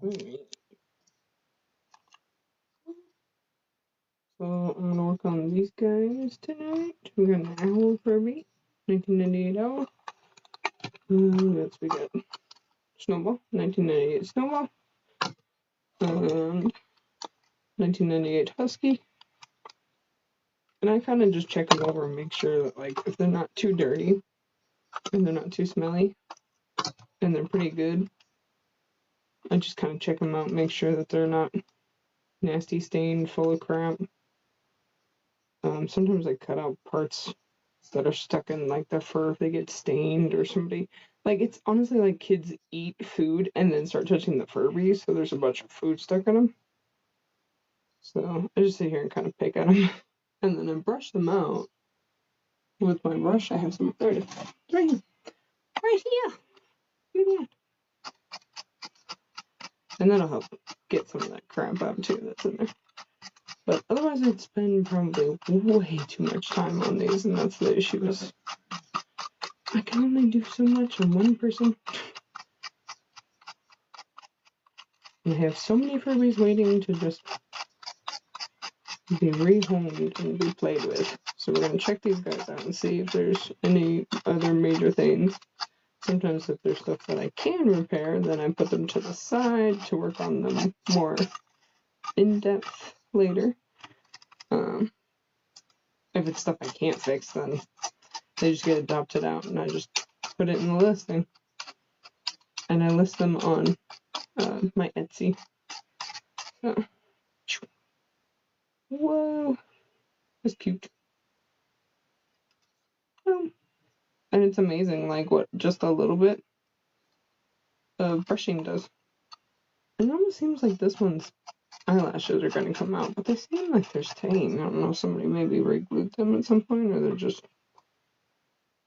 Alright. So I'm gonna work on these guys tonight. We got an owl Furby, 1998 owl. What else we got? Snowball, 1998 snowball. 1998 husky. And I kind of just check them over and make sure that, like, if they're not too dirty and they're not too smelly and they're pretty good, I just kind of check them out, make sure that they're not nasty, stained, full of crap. Sometimes I cut out parts that are stuck in, like, their fur if they get stained or somebody. Like, it's honestly like kids eat food and then start touching the Furbies, so there's a bunch of food stuck in them. So I just sit here and kind of pick at them. And then I brush them out with my brush. I have some. There it is. Right here. Right here. Yeah. And that'll help get some of that crap out too that's in there. But otherwise, I'd spend probably way too much time on these, and that's the issue. Is I can only do so much on one person. And I have so many Furbies waiting to just be rehomed and be played with. So we're going to check these guys out and see if there's any other major things. Sometimes if there's stuff that I can repair, then I put them to the side to work on them more in depth later. If it's stuff I can't fix, then they just get adopted out and I just put it in the listing. And I list them on my Etsy. So, whoa, that's cute. And it's amazing, like, what just a little bit of brushing does. It almost seems like this one's eyelashes are going to come out, but they seem like they're staying. I don't know if somebody maybe re-glued them at some point, or they're just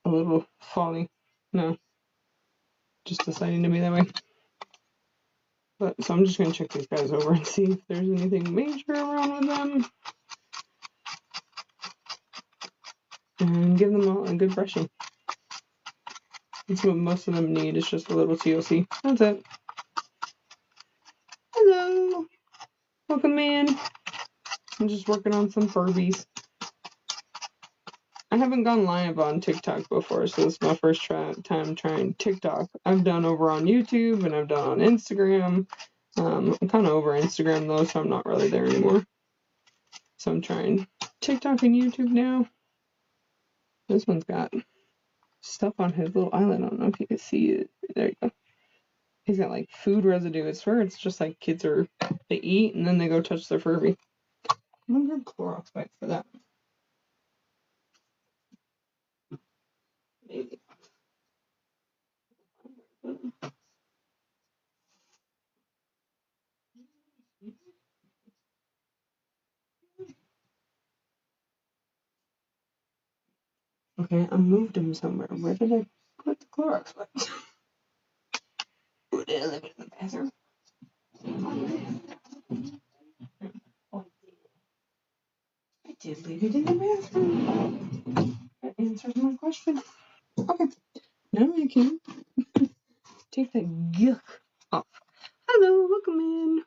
a little falling. No, just deciding to be that way. But so I'm just going to check these guys over and see if there's anything major around with them. And give them all a good brushing. That's what most of them need, is just a little TLC. That's it. Hello! Welcome in. I'm just working on some Furbies. I haven't gone live on TikTok before, so this is my first time trying TikTok. I've done over on YouTube and I've done on Instagram. I'm kind of over Instagram though, so I'm not really there anymore. So I'm trying TikTok and YouTube now. This one's got stuff on his little island. I don't know if you can see it. There you go. He's got like food residue. I swear it's just like kids they eat and then they go touch their Furby. I'm gonna grab Clorox wipes for that. Maybe. Okay, I moved him somewhere. Where did I put the Clorox wipes? Did I leave it in the bathroom? I did leave it in the bathroom. That answers my question. Okay, now I can take that yuck off. Hello, welcome in.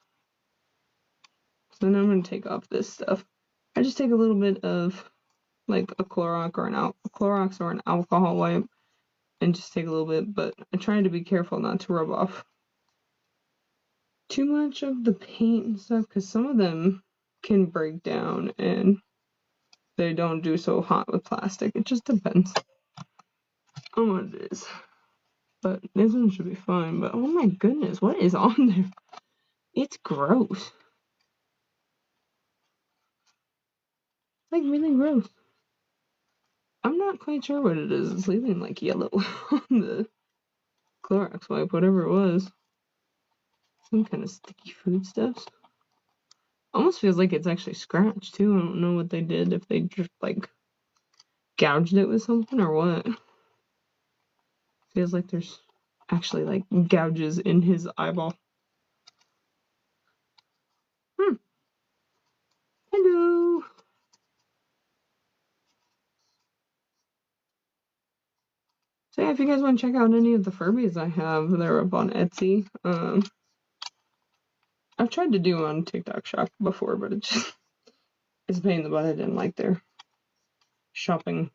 So now I'm going to take off this stuff. I just take a little bit of like a Clorox or an alcohol wipe and just take a little bit, but I try to be careful not to rub off too much of the paint and stuff, because some of them can break down and they don't do so hot with plastic. It just depends on what it is. But this one should be fine. But oh my goodness, what is on there? It's gross. Like really gross. I'm not quite sure what it is. It's leaving like yellow on the Clorox wipe, whatever it was. Some kind of sticky food stuff. Almost feels like it's actually scratched too. I don't know what they did, if they just like gouged it with something or what. Feels like there's actually like gouges in his eyeball. Hello. So yeah, if you guys want to check out any of the Furbies I have, they're up on Etsy. I've tried to do on TikTok Shop before, but it's a pain in the butt. I didn't like their shopping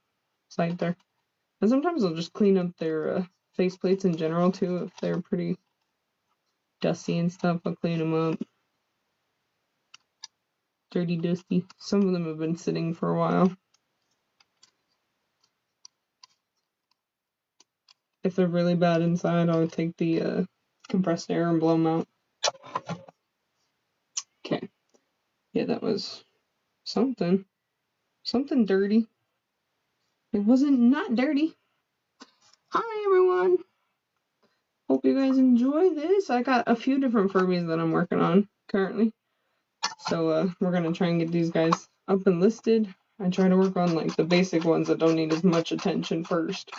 site there. And sometimes I'll just clean up their faceplates in general too if they're pretty dusty and stuff. I'll clean them up. Dirty, dusty. Some of them have been sitting for a while. If they're really bad inside, I'll take the compressed air and blow them out. Okay. Yeah, that was something. Something dirty. It wasn't not dirty. Hi, everyone. Hope you guys enjoy this. I got a few different Furbies that I'm working on currently. So we're going to try and get these guys up and listed. I try to work on like the basic ones that don't need as much attention first.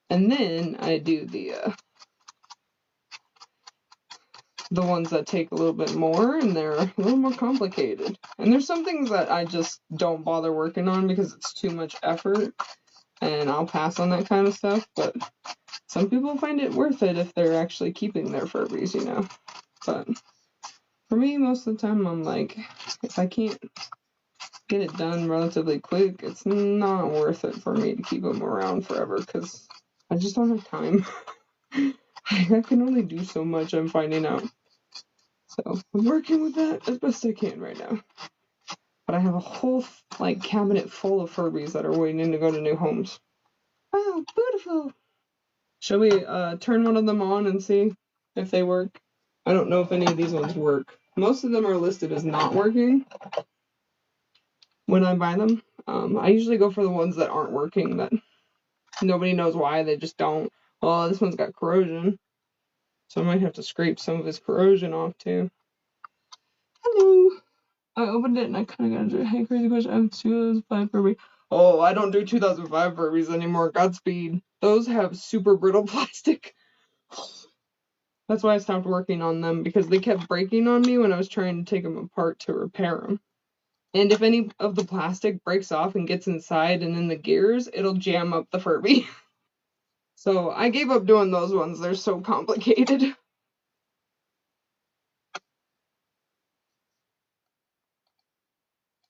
And then I do the ones that take a little bit more and they're a little more complicated. And there's some things that I just don't bother working on because it's too much effort and I'll pass on that kind of stuff. But some people find it worth it if they're actually keeping their Furbies, you know. But for me, most of the time, I'm like, if I can't get it done relatively quick, it's not worth it for me to keep them around forever because I just don't have time. I can only do so much, I'm finding out. So I'm working with that as best I can right now. But I have a whole like cabinet full of Furbies that are waiting to go to new homes. Wow, beautiful. Shall we turn one of them on and see if they work? I don't know if any of these ones work. Most of them are listed as not working when I buy them. I usually go for the ones that aren't working, that nobody knows why, they just don't. Oh, this one's got corrosion. So I might have to scrape some of his corrosion off too. Hello. I opened it and I kind of got a hey, crazy question. I have 2005 Furby. Oh, I don't do 2005 Furbies anymore. Godspeed. Those have super brittle plastic. That's why I stopped working on them, because they kept breaking on me when I was trying to take them apart to repair them. And if any of the plastic breaks off and gets inside and in the gears, it'll jam up the Furby. So I gave up doing those ones. They're so complicated.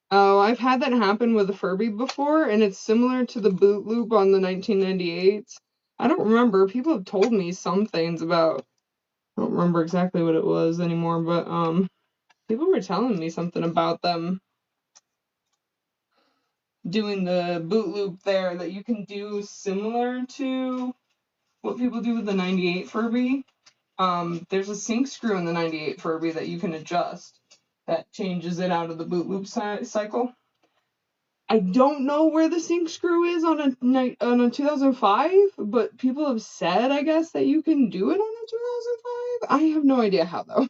Oh, I've had that happen with a Furby before, and it's similar to the boot loop on the 1998s. I don't remember. People have told me some things about, I don't remember exactly what it was anymore, but people were telling me something about them doing the boot loop there that you can do similar to what people do with the 98 Furby. There's a sync screw in the 98 Furby that you can adjust that changes it out of the boot loop cycle. I don't know where the sync screw is on a 2005, but people have said, I guess, that you can do it on a 2005. I have no idea how, though.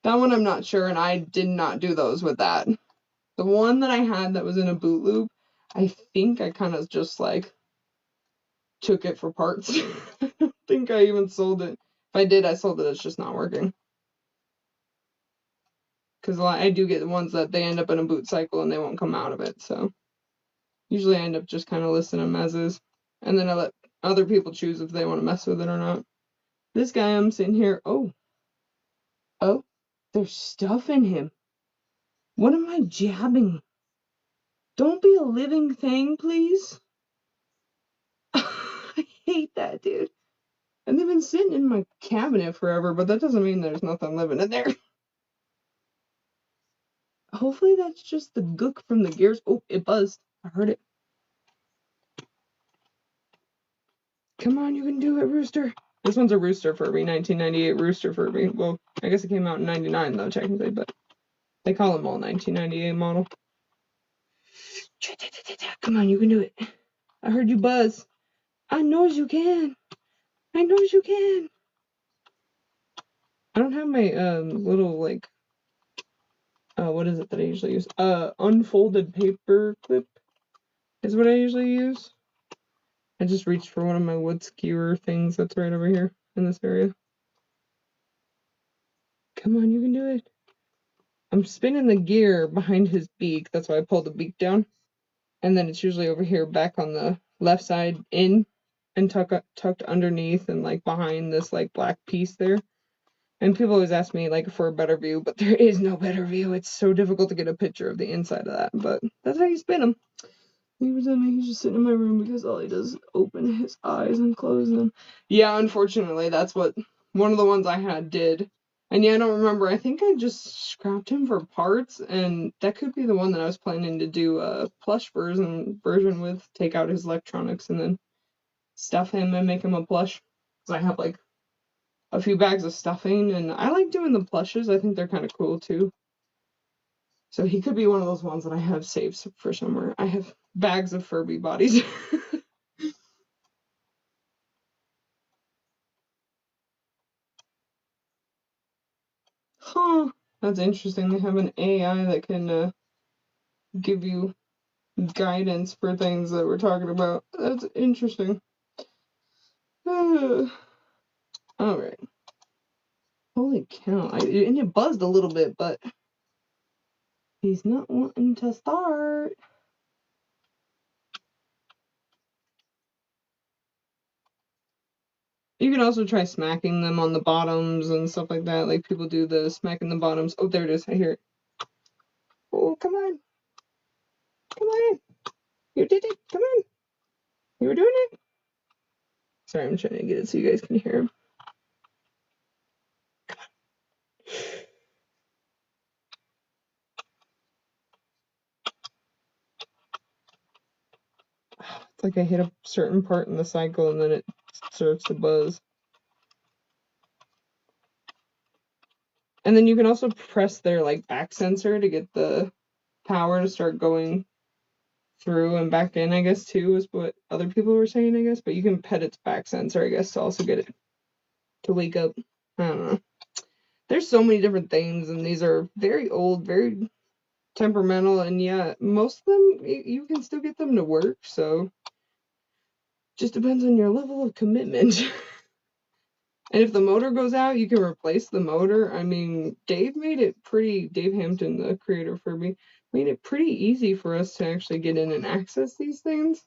That one I'm not sure, and I did not do those with that. The one that I had that was in a boot loop, I think I kind of just, like, took it for parts. I don't think I even sold it. If I did, I sold it. It's just not working. Because I do get the ones that they end up in a boot cycle and they won't come out of it, so usually I end up just kind of listing them as is. And then I let other people choose if they want to mess with it or not. This guy I'm sitting here, oh, there's stuff in him. What am I jabbing? Don't be a living thing, please. I hate that, dude. And they've been sitting in my cabinet forever, but that doesn't mean there's nothing living in there. Hopefully that's just the gook from the gears. Oh, it buzzed. I heard it. Come on, you can do it, Rooster. This one's a Rooster Furby, 1998 Rooster Furby. Well, I guess it came out in 99 though, technically, but they call them all 1998 model. Come on, you can do it. I heard you buzz. I knows you can. I knows you can. I don't have my little like what is it that I usually use? Unfolded paper clip is what I usually use. I just reached for one of my wood skewer things that's right over here in this area. Come on, you can do it. I'm spinning the gear behind his beak. That's why I pulled the beak down. And then it's usually over here back on the left side in and tucked underneath and like behind this like black piece there. And people always ask me, like, for a better view, but there is no better view. It's so difficult to get a picture of the inside of that, but that's how you spin them. He's just sitting in my room because all he does is open his eyes and close them. Yeah, unfortunately, that's what one of the ones I had did. And yeah, I don't remember. I think I just scrapped him for parts, and that could be the one that I was planning to do a plush version with, take out his electronics and then stuff him and make him a plush. Because I have like a few bags of stuffing, and I like doing the plushes. I think they're kind of cool too. So he could be one of those ones that I have saved for somewhere. I have bags of Furby bodies. Huh. That's interesting. They have an AI that can give you guidance for things that we're talking about. That's interesting. Alright. Holy cow. And it buzzed a little bit, but he's not wanting to start. You can also try smacking them on the bottoms and stuff like that. Like people do the smacking the bottoms. Oh, there it is. I hear it. Oh, come on. Come on. You did it. Come on. You were doing it. Sorry, I'm trying to get it so you guys can hear him. It's like I hit a certain part in the cycle and then it starts to buzz. And then you can also press their like back sensor to get the power to start going through and back in, I guess, too, is what other people were saying, I guess. But you can pet its back sensor, I guess, to also get it to wake up. I don't know. There's so many different things, and these are very old, very temperamental, and yeah, most of them, you can still get them to work, so just depends on your level of commitment. And if the motor goes out, you can replace the motor. I mean, Dave Hampton, the creator of Furby, made it pretty easy for us to actually get in and access these things.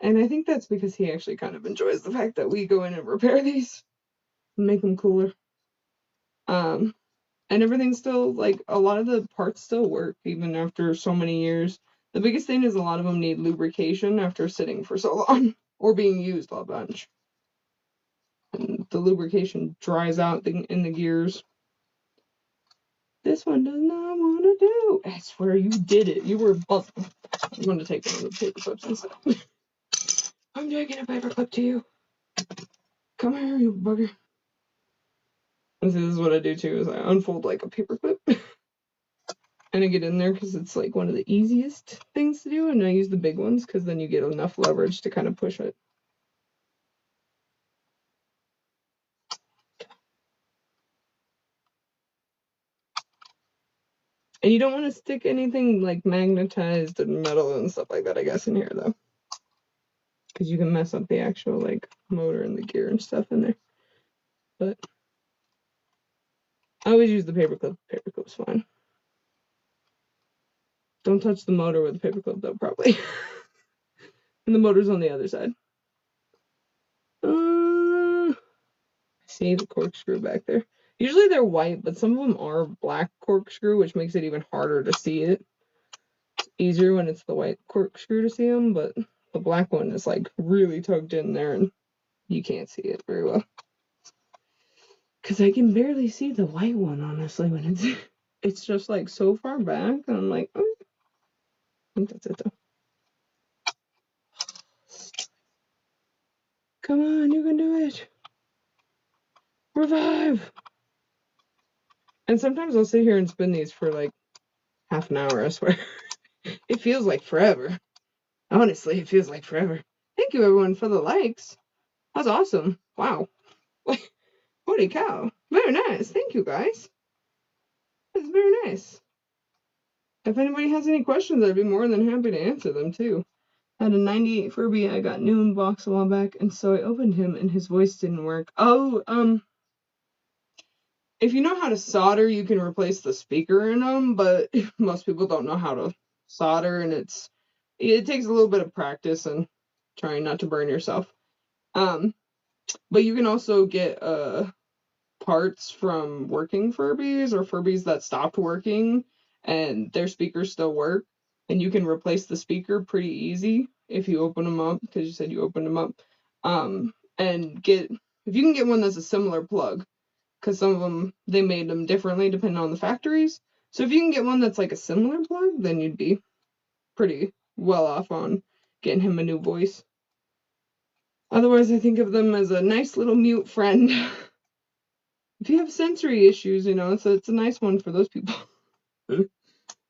And I think that's because he actually kind of enjoys the fact that we go in and repair these and make them cooler. And everything's still, like, a lot of the parts still work even after so many years. The biggest thing is a lot of them need lubrication after sitting for so long or being used a bunch. And the lubrication dries out in the gears. This one does not want to do. I swear you did it. You were buzzing. I'm going to take one of the paper clips instead. I'm taking a paper clip to you. Come here, you bugger. And this is what I do too, is I unfold like a paper clip. And I get in there because it's like one of the easiest things to do. And I use the big ones because then you get enough leverage to kind of push it. And you don't want to stick anything like magnetized and metal and stuff like that, I guess, in here though. Because you can mess up the actual like motor and the gear and stuff in there. But I always use the paperclip. Paperclip's fine. Don't touch the motor with a paperclip though, probably. And the motor's on the other side. See the corkscrew back there. Usually they're white, but some of them are black corkscrew, which makes it even harder to see it. It's easier when it's the white corkscrew to see them, but the black one is like really tucked in there and you can't see it very well. Because I can barely see the white one, honestly, when it's just like so far back, and I'm like, oh. I think that's it though. Come on, you can do it. Revive! And sometimes I'll sit here and spin these for like half an hour, I swear. It feels like forever. Honestly, it feels like forever. Thank you everyone for the likes. That's awesome. Wow. Holy cow. Very nice. Thank you guys. That's very nice. If anybody has any questions, I'd be more than happy to answer them too. I had a 98 Furby I got new in box a while back, and so I opened him and his voice didn't work. Oh, if you know how to solder, you can replace the speaker in them, but most people don't know how to solder, and it takes a little bit of practice and trying not to burn yourself. But you can also get parts from working Furbies or Furbies that stopped working and their speakers still work, and you can replace the speaker pretty easy if you open them up, because you said you opened them up, and if you can get one that's a similar plug, because some of them, they made them differently depending on the factories. So if you can get one that's like a similar plug, then you'd be pretty well off on getting him a new voice. Otherwise, I think of them as a nice little mute friend. If you have sensory issues, it's a nice one for those people.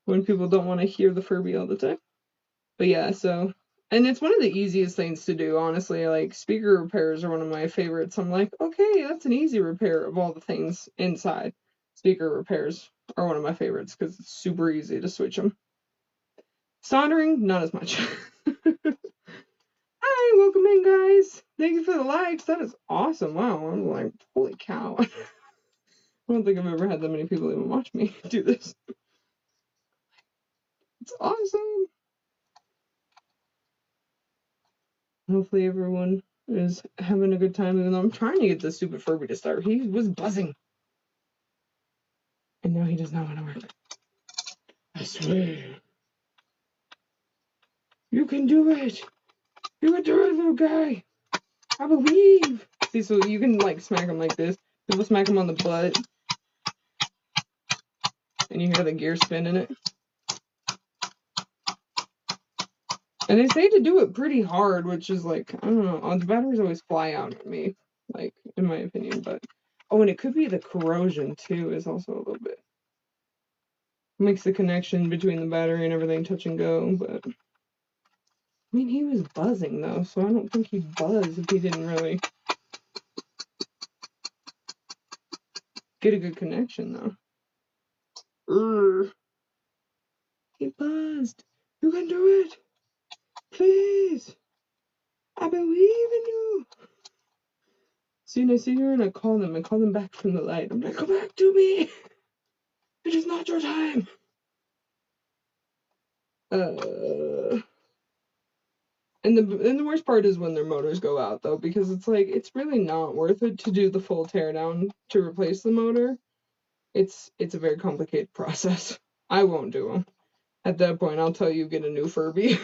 When people don't want to hear the Furby all the time. But yeah, and it's one of the easiest things to do, honestly. Like, speaker repairs are one of my favorites. I'm like, okay, that's an easy repair of all the things inside. Speaker repairs are one of my favorites because it's super easy to switch them. Soldering, not as much. Hi, welcome in, guys. Thank you for the likes. That is awesome. Wow, I'm like, holy cow. I don't think I've ever had that many people even watch me do this. It's awesome. Hopefully everyone is having a good time, even though I'm trying to get this stupid Furby to start. He was buzzing. And now he does not want to work. I swear. You can do it. You can do it, little guy. I believe. See, so you can like smack him like this. People smack him on the butt. And you hear the gear spinning it. And they say to do it pretty hard, which is like, I don't know. The batteries always fly out at me, like, in my opinion. But, oh, and it could be the corrosion, too, is also a little bit. Makes the connection between the battery and everything touch and go, but. I mean, he was buzzing, though, so I don't think he'd buzz if he didn't really get a good connection, though. He buzzed. You can do it. Please. I believe in you. See, and I sit here and I call them back from the light. I'm like, come back to me. It is not your time. And the worst part is when their motors go out, though, because it's like, it's really not worth it to do the full teardown to replace the motor. It's a very complicated process. I won't do them. At that point, I'll tell you, get a new Furby.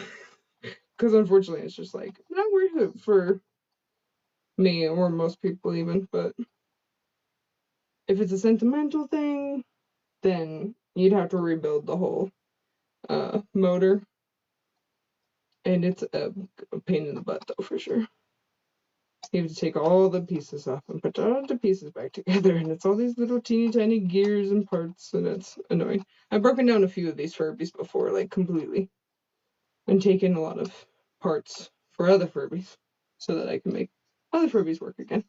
Because unfortunately, it's just like, not worth it for me or most people even. But if it's a sentimental thing, then you'd have to rebuild the whole motor. And it's a pain in the butt, though, for sure. You have to take all the pieces off and put all the pieces back together, and it's all these little teeny tiny gears and parts, and it's annoying. I've broken down a few of these Furbies before, like, completely, and taken a lot of parts for other Furbies so that I can make other Furbies work again.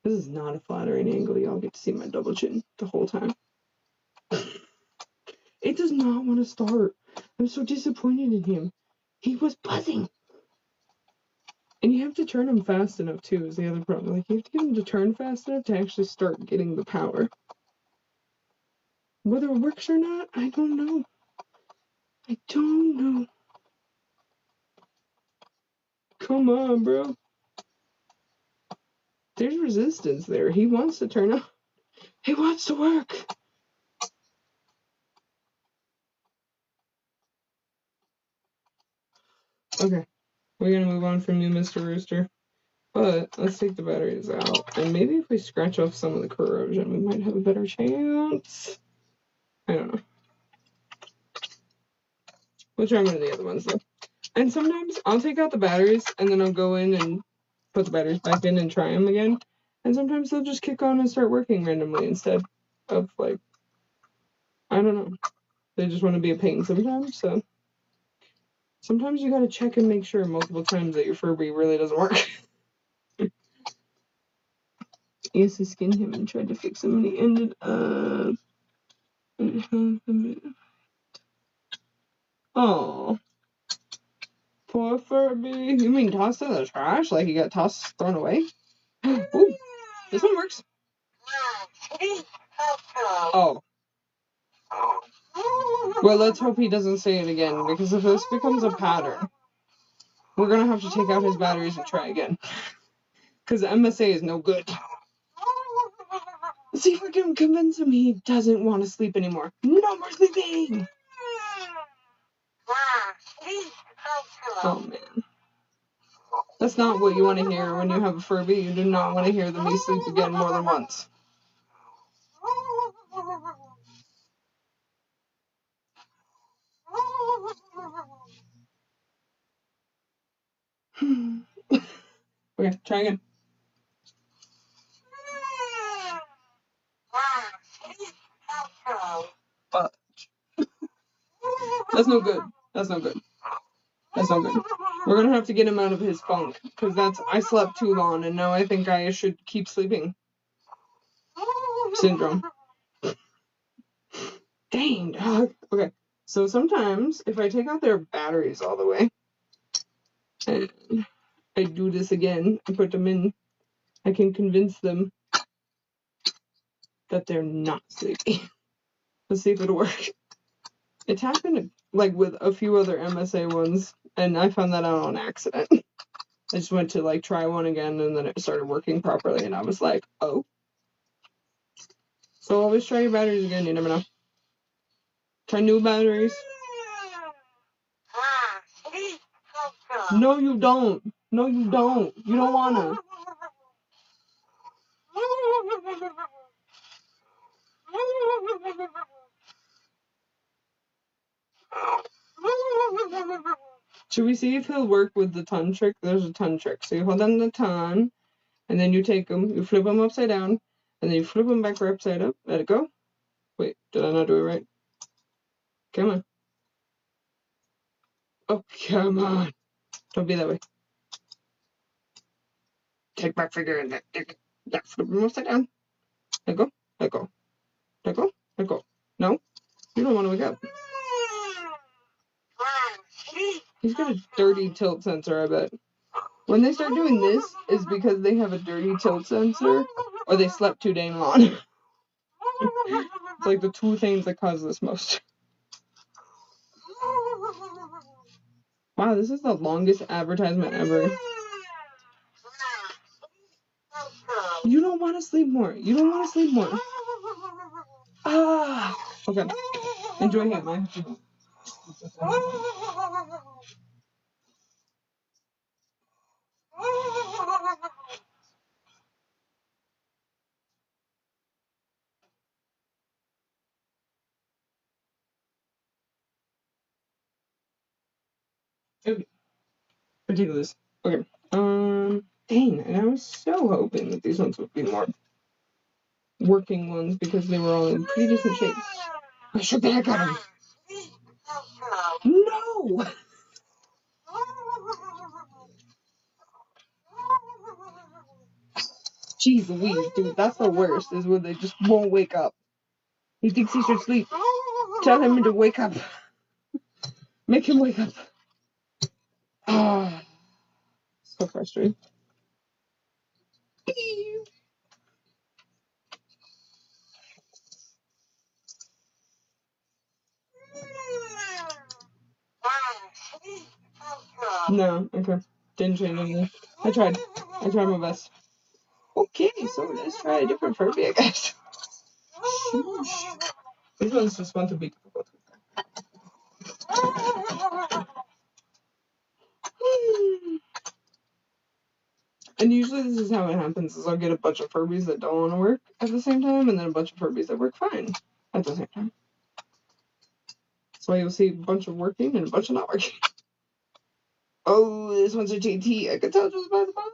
This is not a flattering angle. Y'all get to see my double chin the whole time. It does not want to start. I'm so disappointed in him. He was buzzing. And you have to turn him fast enough, too, is the other problem. Like, you have to get him to turn fast enough to actually start getting the power. Whether it works or not, I don't know. I don't know. Come on, bro. There's resistance there. He wants to turn up. He wants to work. Okay. We're going to move on from you, Mr. Rooster. But let's take the batteries out. And maybe if we scratch off some of the corrosion, we might have a better chance. I don't know. We'll try one of the other ones, though. And sometimes I'll take out the batteries, and then I'll go in and put the batteries back in and try them again. And sometimes they'll just kick on and start working randomly instead of, like, I don't know. They just want to be a pain sometimes, so. Sometimes you gotta check and make sure multiple times that your Furby really doesn't work. Yes, I skinned him and tried to fix him, and he ended up. Oh, poor Furby. You mean tossed in the trash? Like he got tossed, thrown away? Ooh, this one works. Oh. Well, let's hope he doesn't say it again, because if this becomes a pattern, we're gonna have to take out his batteries and try again. Because MSA is no good. See if I can convince him he doesn't want to sleep anymore. No more sleeping! Oh, man. That's not what you want to hear when you have a Furby. You do not want to hear them sleep again more than once. Okay, try again. But that's no good. That's no good. That's no good. We're gonna have to get him out of his funk, because I slept too long, and now I think I should keep sleeping. Syndrome. Dang, dog. Okay, so sometimes if I take out their batteries all the way, and I do this again, and put them in, I can convince them that they're not sleepy. Let's see if it'll work. It's happened like with a few other MSA ones, and I found that out on accident. I just went to like try one again, and then it started working properly, and I was like, oh. So always try your batteries again, you never know. Try new batteries. No, you don't. No, you don't. You don't wanna. Should we see if he'll work with the ton trick? There's a ton trick. So you hold on the ton, and then you take them, you flip them upside down, and then you flip them back or upside up. Let it go. Wait, did I not do it right? Come on. Oh, come on. Don't be that way. Take my finger and yeah, flip them upside down. Let go, let go, let go, let go. No, you don't want to wake up. He's got a dirty tilt sensor, I bet. When they start doing this, is because they have a dirty tilt sensor, or they slept too dang long. It's like the two things that cause this most. Wow, this is the longest advertisement ever. You don't want to sleep more. You don't want to sleep more. Ah, okay. Enjoy him. I have to. Okay. Ridiculous. Okay. Dang, and I was so hoping that these ones would be more working ones because they were all in pretty decent shape. I should the heck out of them. No! Jeez Louise, dude, that's the worst, is when they just won't wake up. He thinks he should sleep. Tell him to wake up. Make him wake up. Ah, so frustrating. No, okay. Didn't change anything. I tried my best. Okay, so let's try a different Furby, I guess. These ones just want to be difficult. And usually this is how it happens, is I'll get a bunch of Furbies that don't want to work at the same time, and then a bunch of Furbies that work fine at the same time. That's why you'll see a bunch of working and a bunch of not working. Oh, this one's a JT. I could tell just by the bottom.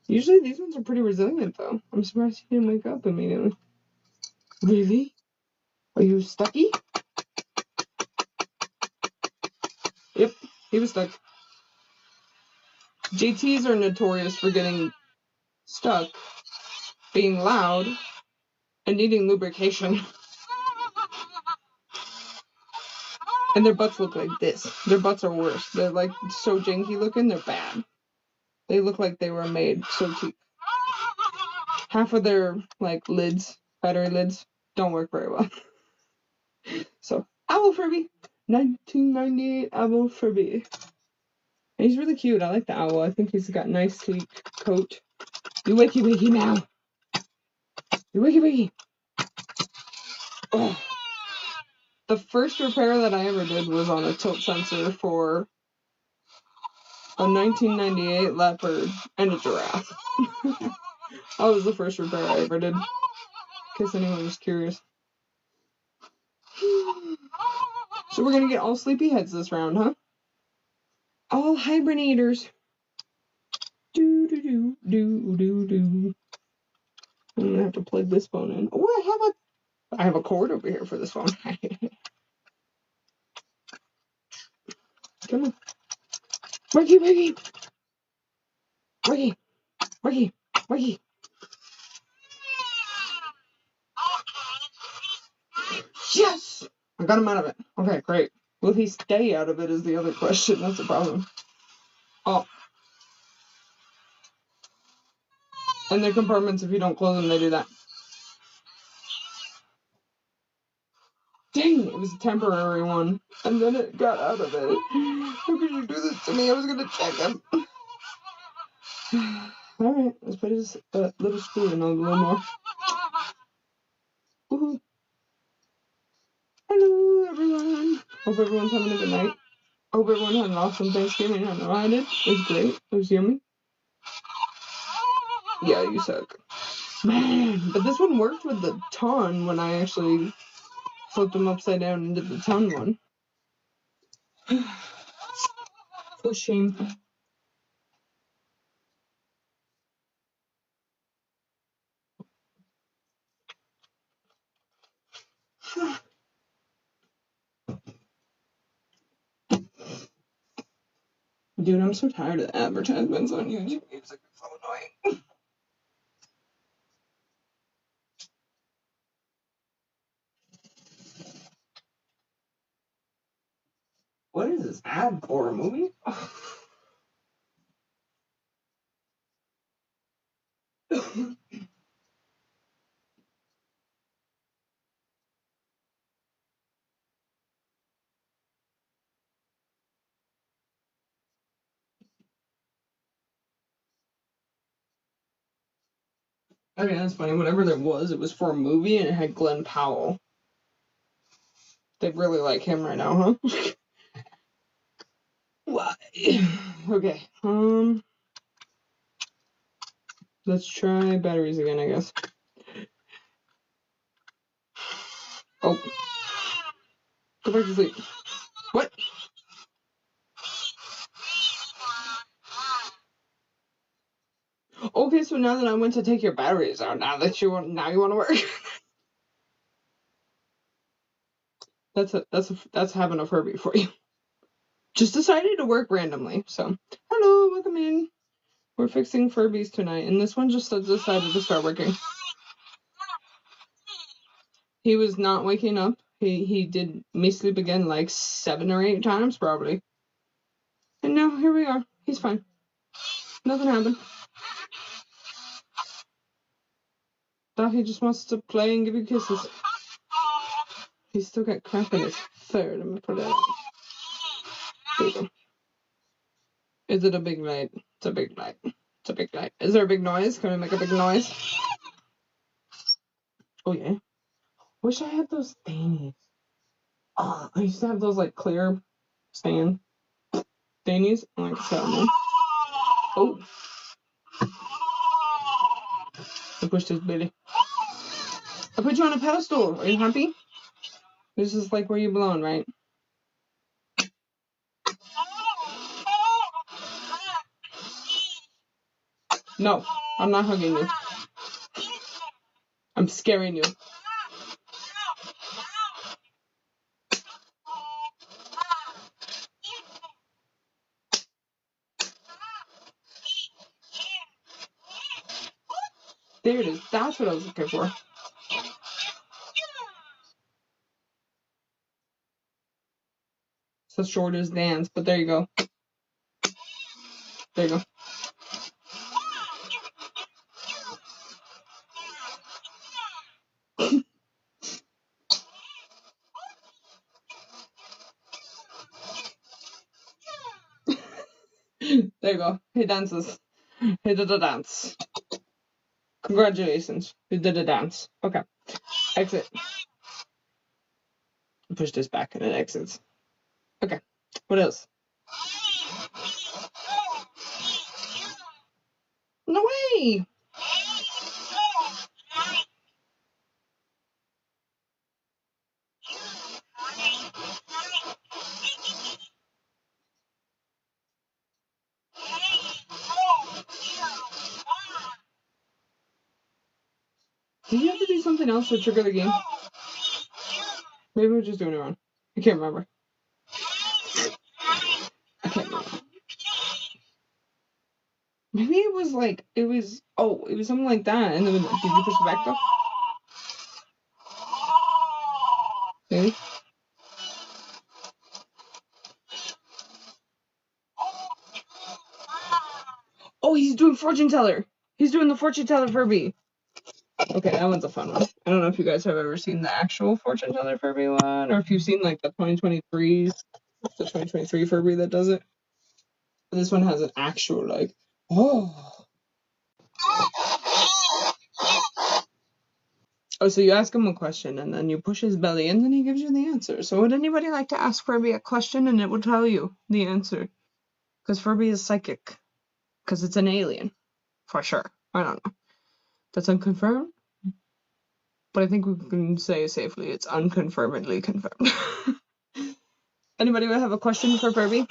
Usually these ones are pretty resilient, though. I'm surprised he didn't wake up immediately. Really? Are you stucky? Yep, he was stuck. JTs are notorious for getting stuck, being loud, and needing lubrication. And their butts look like this. Their butts are worse. They're like so janky looking, they're bad. They look like they were made so cheap. Half of their like lids, battery lids, don't work very well. So, Owl Furby. 1998 Owl Furby. And he's really cute. I like the owl. I think he's got nice sleek coat. You wakey wakey now. You wakey wakey. Oh. The first repair that I ever did was on a tilt sensor for a 1998 leopard and a giraffe. That was the first repair I ever did. In case anyone was curious. So we're gonna get all sleepyheads this round, huh? All hibernators. Do do do do do do. I'm gonna have to plug this phone in. Oh, I have a cord over here for this phone. Come on. Wakey, wakey. Wakey, wakey, wakey. Yes! I got him out of it. Okay, great. Will he stay out of it is the other question. That's the problem. Oh. And the compartments, if you don't close them, they do that. Dang, it was a temporary one. And then it got out of it. How could you do this to me? I was gonna check him. Alright, let's put his little screw in a little more. Woohoo. Hello, everyone. Hope everyone's having a good night. Hope everyone had an awesome Thanksgiving. I know I did. It was great. It was yummy. Yeah, you suck. Man, but this one worked with the ton when I actually flipped them upside down and did the ton one. For shame. Dude, I'm so tired of the advertisements on YouTube Music. It's so annoying. What is this ad for? A movie? I mean, that's funny. Whatever there was, it was for a movie and it had Glenn Powell. They really like him right now, huh? Why? Okay. Let's try batteries again, I guess. Oh. Go back to sleep. What? Okay, so now that I went to take your batteries out, now you want to work. That's having a Furby for you. Just decided to work randomly. So, hello, welcome in. We're fixing Furbies tonight, and this one just decided to start working. He was not waking up. He did me sleep again like 7 or 8 times probably. And now here we are. He's fine. Nothing happened. Thought he just wants to play and give you kisses. He's still got crap in his fur. Let me put it out. There you go. Is it a big light? It's a big light. It's a big light. Is there a big noise? Can we make a big noise? Oh yeah. Wish I had those thingies. Oh, I used to have those like clear sand thingies. I like to sell them. Oh. I pushed his belly. I put you on a pedestal. Are you happy? This is like where you belong, right? No, I'm not hugging you. I'm scaring you. There it is. That's what I was looking for. So short as dance, but there you go. There you go. There you go. He dances. He did a dance. Congratulations. You did a dance. Okay. Exit. Push this back and it exits. Okay. What else? No way! Did you have to do something else to trigger the game? Maybe we're just doing it wrong. I can't remember. I can't remember. Maybe it was like, it was something like that. And then, did you push the back though? Maybe? Oh, he's doing fortune teller. He's doing the fortune teller Furby. Okay, that one's a fun one. I don't know if you guys have ever seen the actual fortune teller Furby one, or if you've seen like the 2023 Furby that does it. But this one has an actual like, oh. Oh, so you ask him a question and then you push his belly and then he gives you the answer. So would anybody like to ask Furby a question and it will tell you the answer? Because Furby is psychic. Because it's an alien. For sure. I don't know. That's unconfirmed. But I think we can say safely it's unconfirmedly confirmed. Anybody have a question for Furby?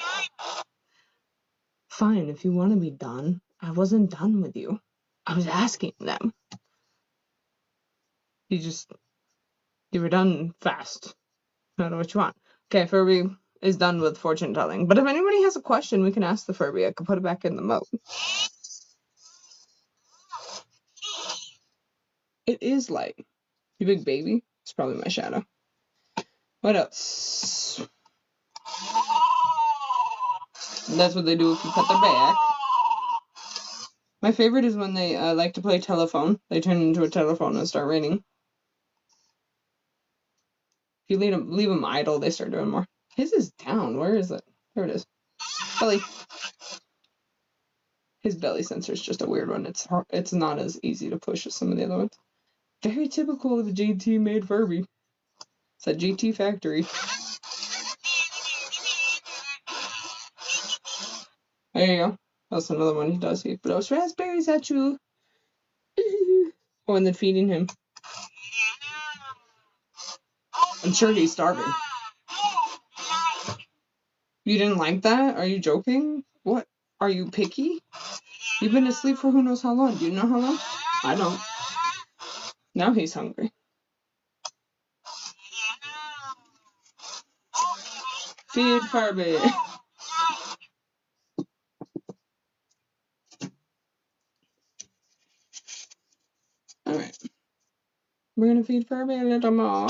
Fine, if you want to be done. I wasn't done with you. I was asking them. You were done fast. I don't know what you want. Okay, Furby is done with fortune telling. But if anybody has a question, we can ask the Furby. I could put it back in the mode. It is light. You big baby. It's probably my shadow. What else? And that's what they do if you cut their back. My favorite is when they like to play telephone. They turn into a telephone and start ringing. If you leave them idle, they start doing more. His is down. Where is it? There it is. Belly. His belly sensor is just a weird one. It's not as easy to push as some of the other ones. Very typical of a JT made Furby. It's a JT factory. There you go. That's another one he does. He blows raspberries at you. Oh, and then feeding him. I'm sure he's starving. You didn't like that? Are you joking? What? Are you picky? You've been asleep for who knows how long. Do you know how long? I don't. Now he's hungry. Feed Furby. Alright. We're gonna feed Furby a little more.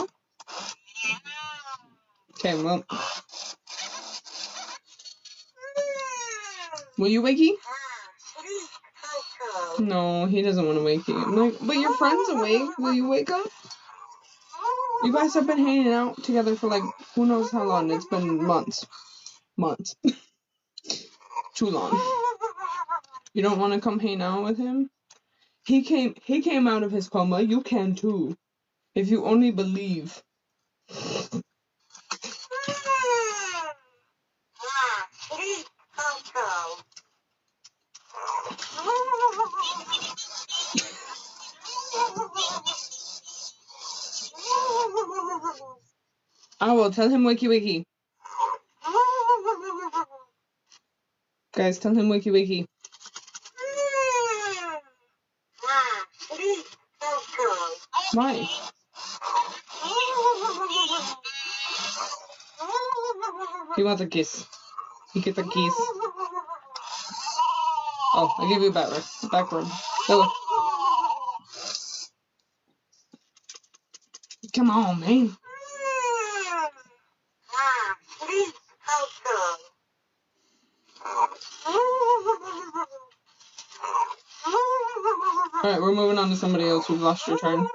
Okay, well. Will you wakey? No, he doesn't want to wake you. I'm like, but your friend's awake. Will you wake up? You guys have been hanging out together for like who knows how long. It's been months. Months. Too long. You don't want to come hang out with him? He came out of his coma. You can too. If you only believe. I will tell him wakey wakey. Guys, tell him wakey wakey. Why? He wants a kiss. He gets a kiss. Oh, I give you a backward. Oh. Come on, man. Alright, we're moving on to somebody else. We've lost your turn.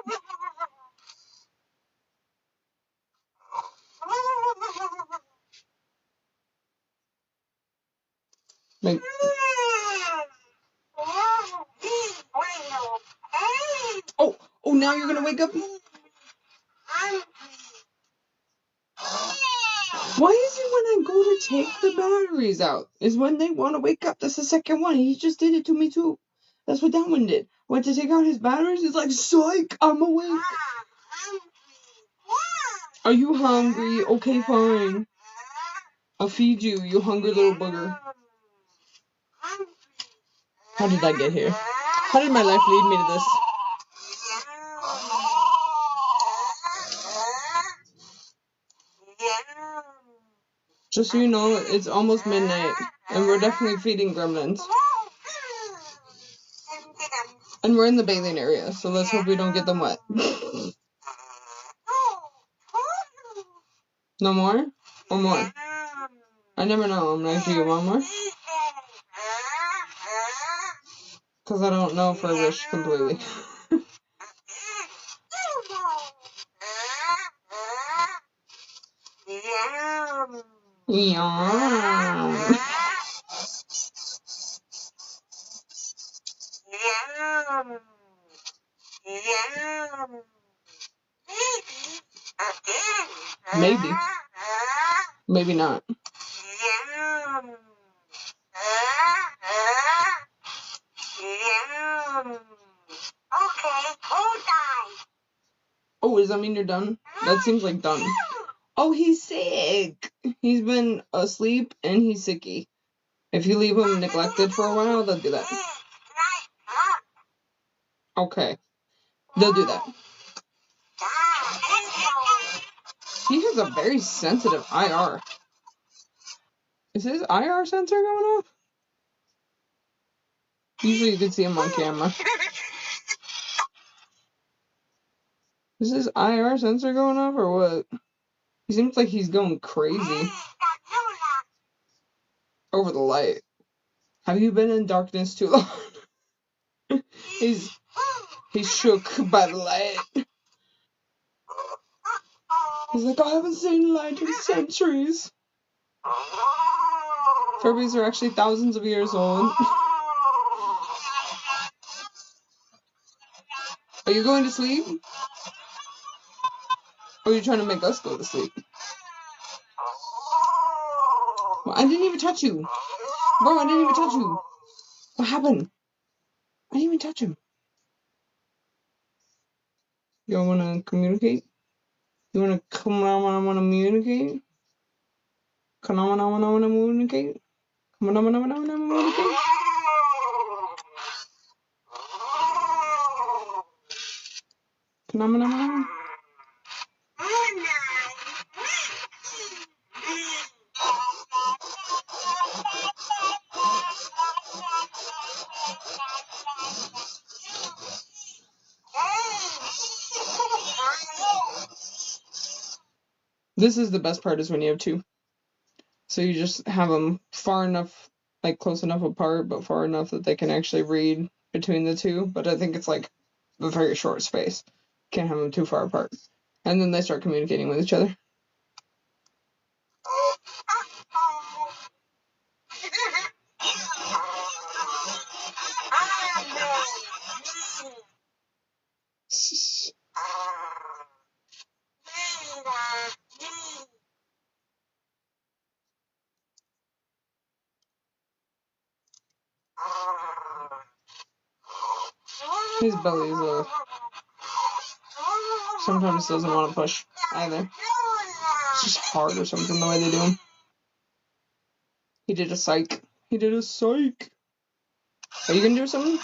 Wait. now you're gonna wake up? Why is it when I go to take the batteries out is when they want to wake up? That's the second one. He just did it to me too. That's what that one did. Went to take out his batteries. He's like, psych, I'm awake. Are you hungry? Okay, fine. I'll feed you, you hungry little booger. How did I get here? How did my life lead me to this? Just so you know, it's almost midnight, and we're definitely feeding gremlins. And we're in the bathing area, so let's hope we don't get them wet. No more? Or more? I never know. I'm like, do you want more? Because I don't know Furbish completely. Yum. Maybe. Maybe not. Oh, does that mean you're done? That seems like done. Oh, he's sick. He's been asleep and he's sicky. If you leave him neglected for a while, they'll do that. Okay. They'll do that. He has a very sensitive IR. Is his IR sensor going off? Usually you can see him on camera. Is his IR sensor going off or what? He seems like he's going crazy. Over the light. Have you been in darkness too long? He's shook by the light. He's like, I haven't seen light in centuries. Furbies are actually thousands of years old. Are you going to sleep? Or are you trying to make us go to sleep? Well, I didn't even touch you. Bro, I didn't even touch you. What happened? I didn't even touch him. Y'all want to communicate? You want to come on, I want to communicate? Come on, I want to communicate? Come on, I want to communicate? Come on. This is the best part is when you have two. So you just have them far enough, like close enough apart, but far enough that they can actually read between the two. But I think it's like a very short space. Can't have them too far apart. And then they start communicating with each other. His belly is sometimes doesn't want to push either. It's just hard or something the way they do him. He did a psych. He did a psych. Are you gonna do something?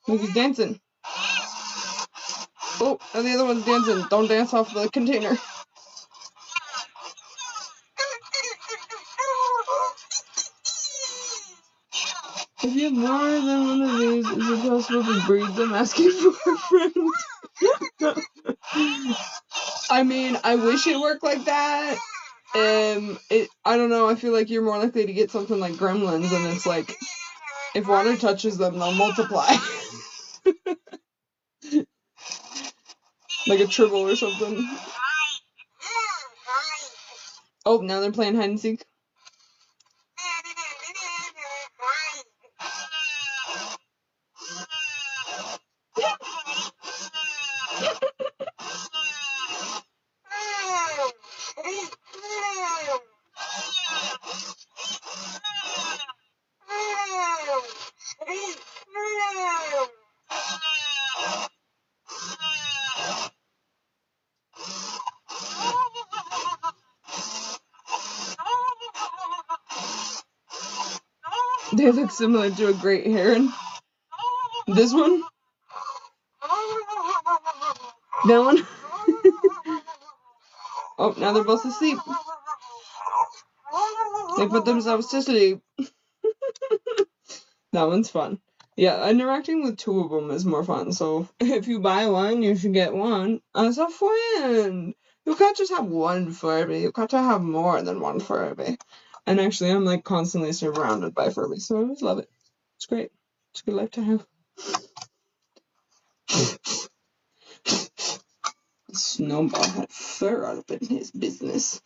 Look, he's dancing. Oh, and the other one's dancing. Don't dance off the container. If you have more than one of these, is it possible to breed them? Asking for a friend. I mean, I wish it worked like that. I don't know. I feel like you're more likely to get something like gremlins, and it's like if water touches them, they'll multiply. Like a tribble or something. Oh, now they're playing hide and seek. They look similar to a great heron. This one? That one? Oh, now they're both asleep. They put themselves to sleep. That one's fun. Yeah, interacting with two of them is more fun. So if you buy one, you should get one as a friend. You can't just have one Furby. You got to have more than one Furby. And actually, I'm like constantly surrounded by Furby, so I always love it. It's great. It's a good life to have. Snowball had fur out up in his business.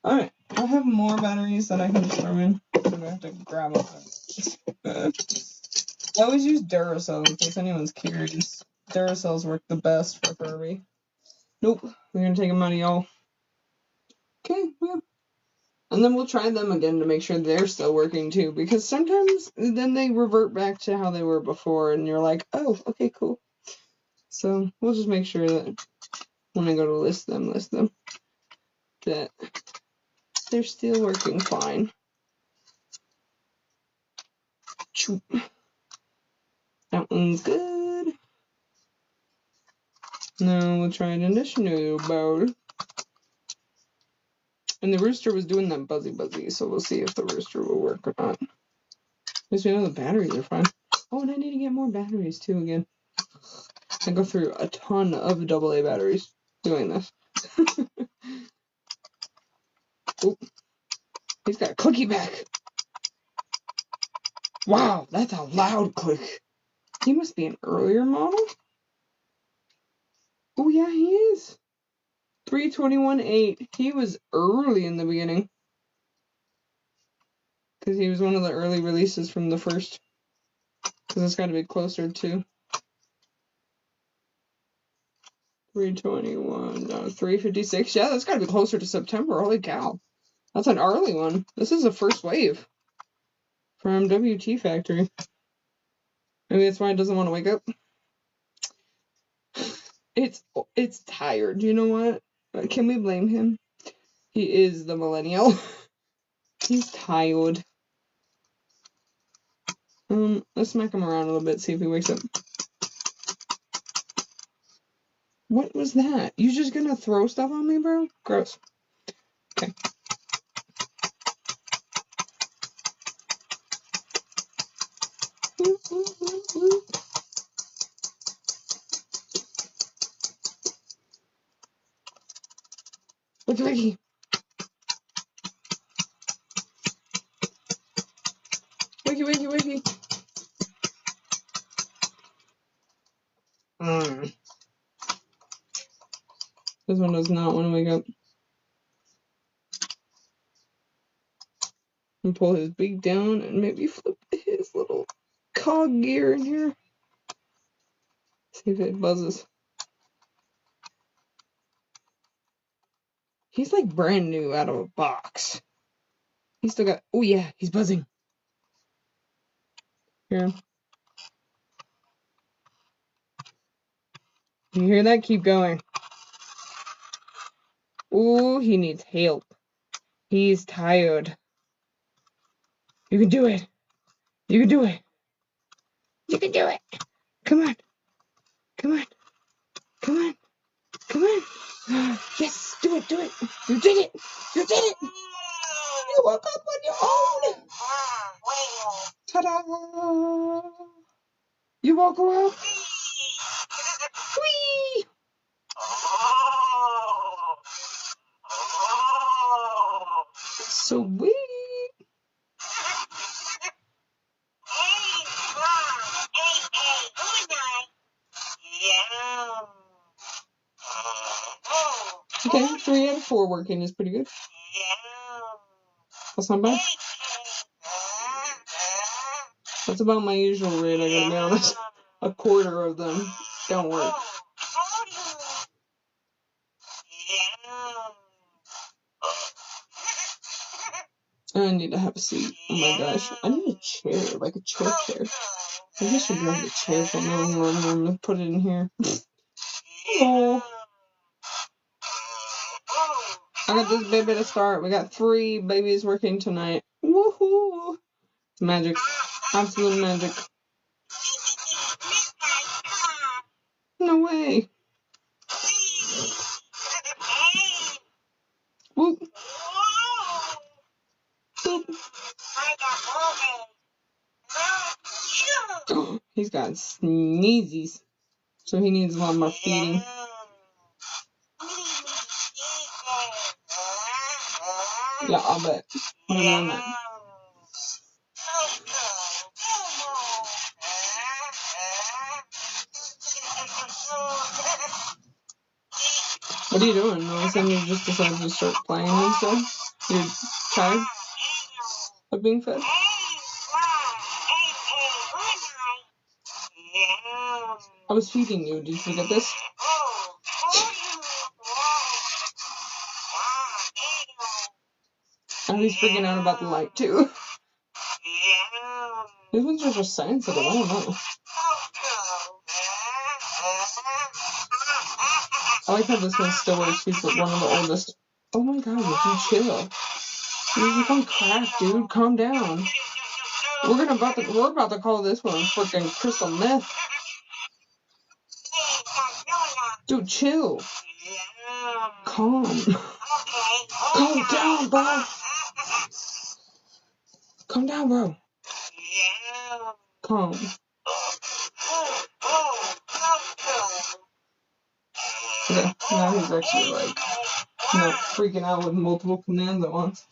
Alright, I have more batteries that I can throw in, so I have to grab them. I always use Duracell in case anyone's curious. Duracells work the best for Furby. Nope, we're gonna take them out of y'all. Okay, yeah. And then we'll try them again to make sure they're still working too, because sometimes then they revert back to how they were before, and you're like, oh, okay, cool. So we'll just make sure that when I go to list them, that they're still working fine. Choop. That one's good. Now we'll try an additional bowl. And the rooster was doing that buzzy, so we'll see if the rooster will work or not. At least we know the batteries are fine. Oh, and I need to get more batteries too again. I go through a ton of AA batteries doing this. Oh, he's got a clicky back. Wow, that's a loud click. He must be an earlier model. Oh yeah, he is. 321.8. He was early in the beginning. Because he was one of the early releases from the first. Because it's got to be closer to 321. No, 356. Yeah, that's got to be closer to September. Holy cow. That's an early one. This is the first wave from WT Factory. Maybe that's why it doesn't want to wake up. It's tired. You know what? Can we blame him? He is the millennial. He's tired. Let's smack him around a little bit, see if he wakes up. What was that? You just gonna throw stuff on me, bro? Gross. Okay. Wakey, wakey. Wakey, wakey, wakey. This one does not want to wake up. And pull his beak down and maybe flip his little cog gear in here. See if it buzzes. He's like brand new out of a box. He's still got. Oh yeah, he's buzzing. Here. You hear that? Keep going. Ooh, he needs help. He's tired. You can do it. You can do it. You can do it. Come on. Come on. Come on. Come on. Yes, do it. Do it. You did it. You did it. You woke up on your own. Ta-da. You woke her up. Whee. Sweet. Okay, 3 out of 4 working is pretty good. That's not bad. That's about my usual rate, I gotta be honest. A quarter of them don't work. I need to have a seat. Oh my gosh. I need a chair, like a chair. Maybe I should grab the chair from the living room and put it in here. Oh. I got this baby to start. We got 3 babies working tonight. Woohoo! Magic. Absolute magic. No way. Whoop. Whoop. Oh, he's got sneezies, so he needs a lot more feeding. Yeah, I'll bet. More than that. What are you doing? All of a sudden you just decided to start playing and stuff? You're tired of being fed? I was feeding you. Did you forget this? And he's freaking out about the light too. These ones are just sensitive. I don't know. I like how this one still works. He's one of the oldest. Oh my god, dude, chill. You're like on crack, dude. Calm down. We're about to call this one freaking crystal meth. Dude, chill. Calm. Calm down, bro. Calm down, bro. Calm. Okay, now he's actually like not freaking out with multiple commands at once.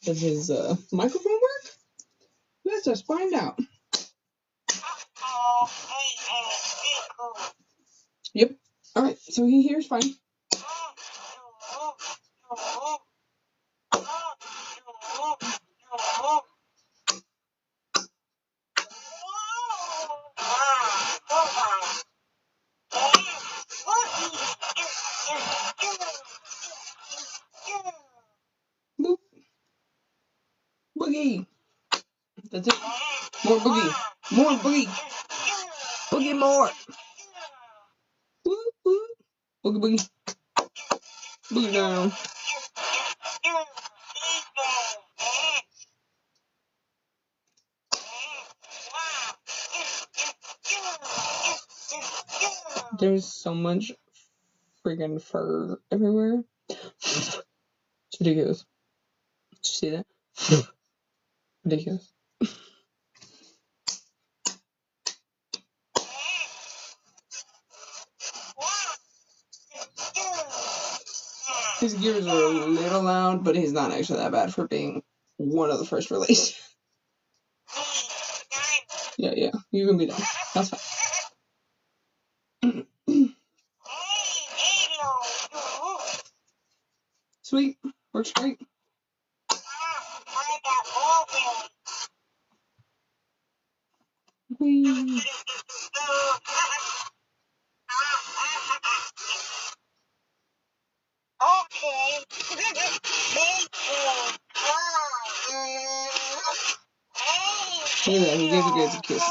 Does his microphone work? Let's just find out. Yep. Alright, so he hears fine. Boop. Boogie. That's it. More boogie. More boogie. Boogie more. Woo woo. Boogie boogie. Boogie down. There's so much friggin' fur everywhere. It's ridiculous. Did you see that? Ridiculous. His gears are a little loud, but he's not actually that bad for being one of the first released. Yeah, you can be done. That's fine. Sweet. Works great. Whee. Look at that, he gave you guys a kiss.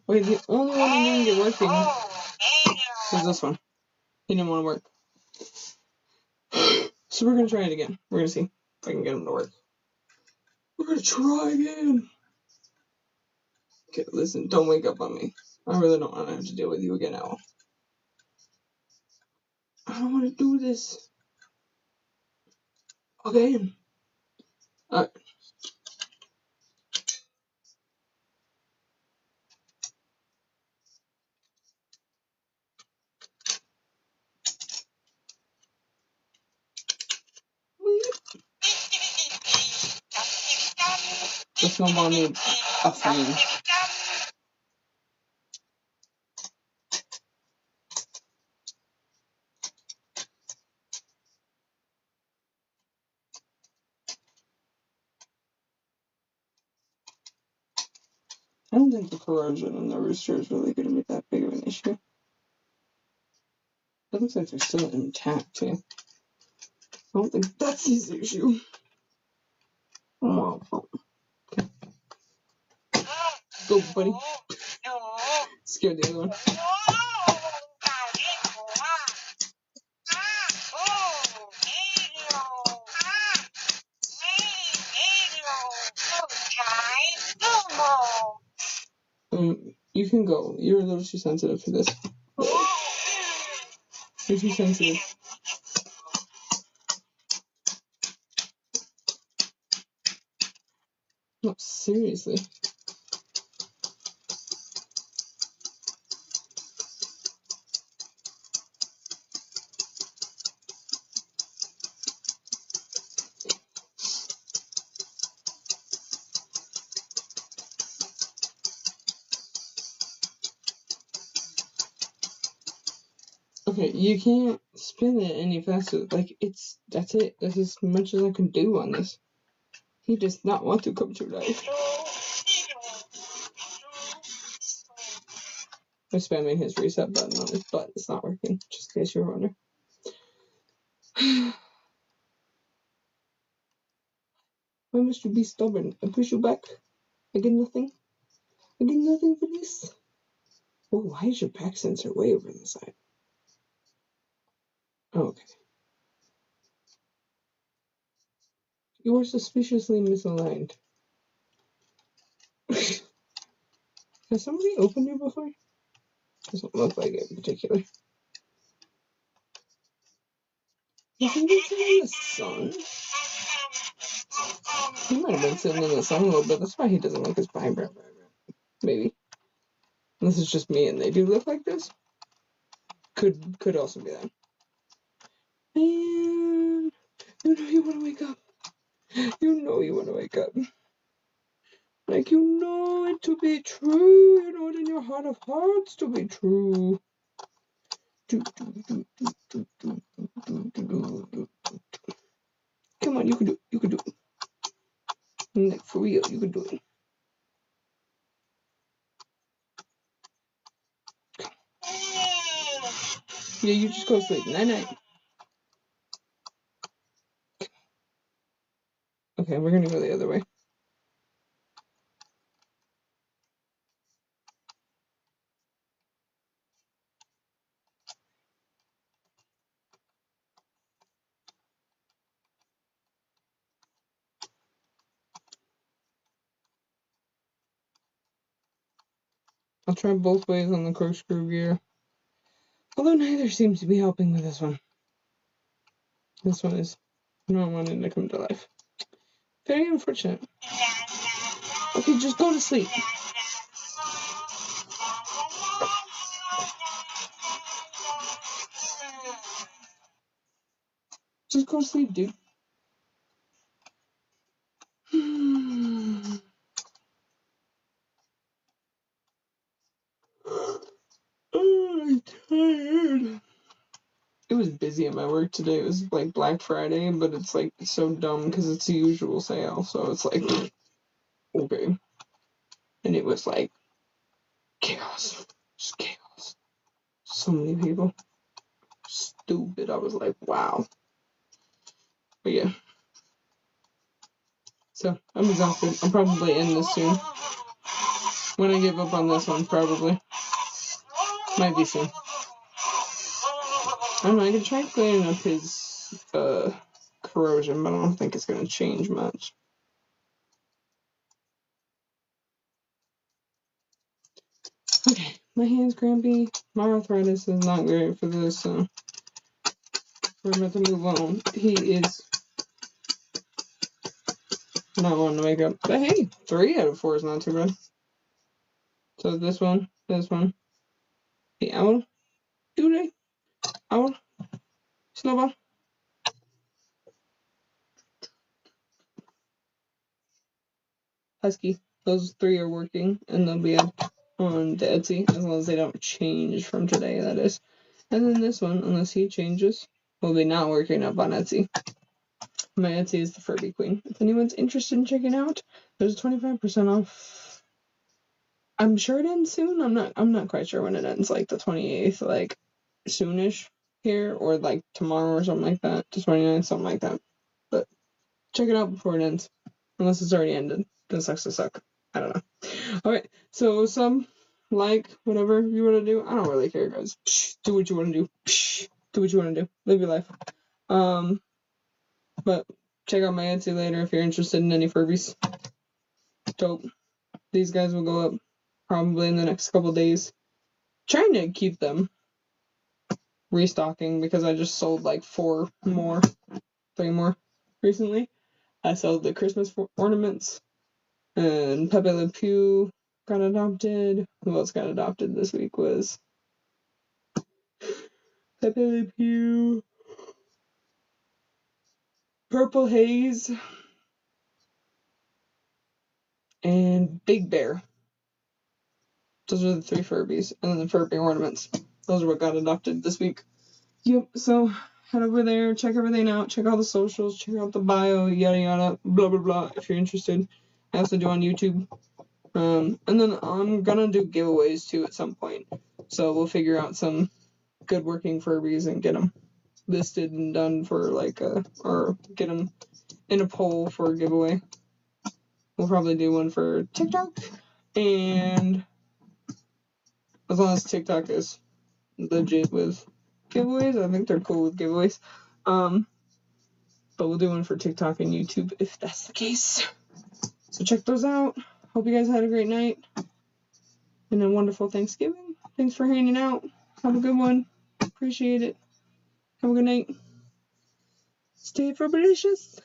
Wait, the only one he didn't get working was this one. He didn't want to work. So we're going to try it again. We're going to see if I can get him to work. We're going to try again. Okay, listen, don't wake up on me. I really don't want to have to deal with you again, Owl. I don't want to do this. Okay. Alright. The snowball needs a fan. I don't think the corrosion on the rooster is really going to be that big of an issue. It looks like they're still intact, too. I don't think that's his issue. Oh, okay. Go, buddy. Scared the other one. You can go. You're a little too sensitive for this. You're too sensitive. No, seriously. Okay, you can't spin it any faster. Like, that's it. That's as much as I can do on this. He does not want to come to life. I'm spamming his reset button on his butt. It's not working, just in case you're wondering. Why must you be stubborn? I push you back. I get nothing. I get nothing for this. Oh, why is your back sensor way over on the side? Oh, okay. You are suspiciously misaligned. Has somebody opened you before? Doesn't look like it in particular. You think he's sitting in the sun? He might have been sitting in the sun a little bit. That's why he doesn't look as vibrant. Maybe. This is just me and they do look like this. Could also be that. Man, you know you want to wake up. You know you want to wake up. Like, you know it to be true. You know it in your heart of hearts to be true. Come on, you can do it. You can do it. Like, for real, you can do it. Yeah, you just go to sleep. Night-night. Okay, we're gonna go the other way. I'll try both ways on the corkscrew gear. Although neither seems to be helping with this one. This one is not wanting to come to life. Very unfortunate. Okay, just go to sleep. Just go to sleep, dude. Oh, I'm tired. It was busy at my work today. It was like Black Friday, but it's like so dumb because it's the usual sale. So it's like, okay. And it was like chaos. Just chaos. So many people. Stupid. I was like, wow. But yeah. So I'm exhausted. I'll probably end this soon. When I give up on this one, probably. Might be soon. I don't know, I can try cleaning up his corrosion, but I don't think it's going to change much. Okay, my hand's crampy. My arthritis is not great for this, so we're about to move on. He is not wanting to make up. But hey, 3 out of 4 is not too bad. So this one, the owl, doodle, owl, snowball. Husky. Those 3 are working, and they'll be up on the Etsy, as long as they don't change from today, that is. And then this one, unless he changes, will be not working up on Etsy. My Etsy is the Furby Queen. If anyone's interested in checking out, there's 25% off. I'm sure it ends soon. I'm not quite sure when it ends, like the 28th, like soonish here, or like tomorrow or something like that. The 29th, something like that. But check it out before it ends. Unless it's already ended. Then sucks to suck. I don't know. Alright, so like, whatever you want to do. I don't really care, guys. Do what you want to do. Do what you want to do. Live your life. But check out my Etsy later if you're interested in any Furbies. Dope. These guys will go up probably in the next couple days. Trying to keep them restocking because I just sold like 3 more recently. I sold the Christmas ornaments, and Pepe Le Pew got adopted. Who else got adopted this week was Pepe Le Pew, Purple Haze, and Big Bear. Those are the 3 Furbies, and then the Furby ornaments. Those are what got adopted this week. Yep, so head over there, check everything out, check all the socials, check out the bio, yada yada, blah blah blah, if you're interested. I also do on YouTube. And then I'm gonna do giveaways too at some point. So we'll figure out some good working Furbies and get them listed and done for or get them in a poll for a giveaway. We'll probably do one for TikTok, and as long as TikTok is legit with giveaways, I think they're cool with giveaways. But we'll do one for TikTok and YouTube if that's the case. So check those out. Hope you guys had a great night and a wonderful Thanksgiving. Thanks for hanging out. Have a good one. Appreciate it. Have a good night. Stay Furbilicious.